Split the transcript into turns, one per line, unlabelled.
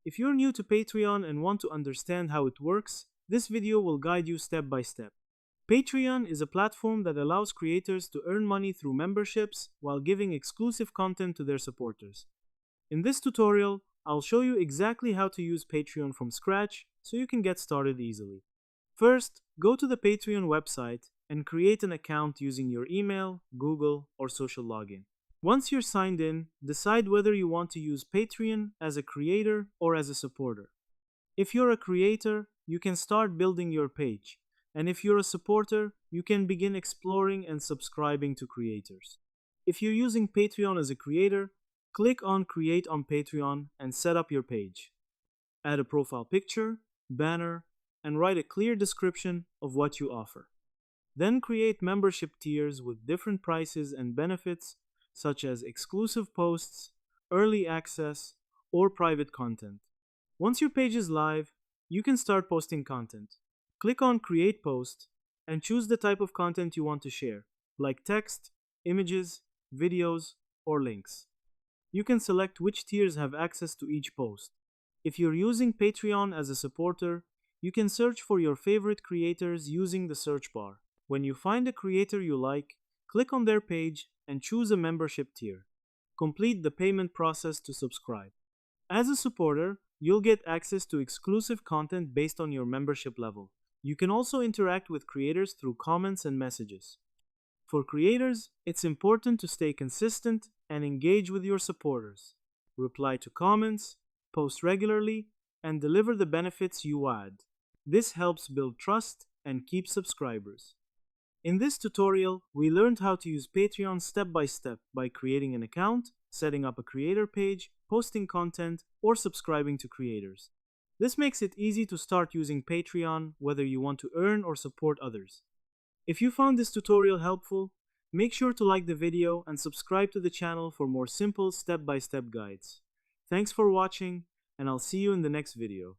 If you're new to Patreon and want to understand how it works, this video will guide you step by step. Patreon is a platform that allows creators to earn money through memberships while giving exclusive content to their supporters. In this tutorial, I'll show you exactly how to use Patreon from scratch so you can get started easily. First, go to the Patreon website and create an account using your email, Google, or social login. Once you're signed in, decide whether you want to use Patreon as a creator or as a supporter. If you're a creator, you can start building your page, and if you're a supporter, you can begin exploring and subscribing to creators. If you're using Patreon as a creator, click on Create on Patreon and set up your page. Add a profile picture, banner, and write a clear description of what you offer. Then create membership tiers with different prices and benefits such as exclusive posts, early access, or private content. Once your page is live, you can start posting content. Click on Create Post and choose the type of content you want to share, like text, images, videos, or links. You can select which tiers have access to each post. If you're using Patreon as a supporter, you can search for your favorite creators using the search bar. When you find a creator you like, click on their page and choose a membership tier. Complete the payment process to subscribe. As a supporter, you'll get access to exclusive content based on your membership level. You can also interact with creators through comments and messages. For creators, it's important to stay consistent and engage with your supporters. Reply to comments, post regularly, and deliver the benefits you add. This helps build trust and keep subscribers. In this tutorial, we learned how to use Patreon step by step by creating an account, setting up a creator page, posting content, or subscribing to creators. This makes it easy to start using Patreon whether you want to earn or support others. If you found this tutorial helpful, make sure to like the video and subscribe to the channel for more simple step-by-step guides. Thanks for watching, and I'll see you in the next video.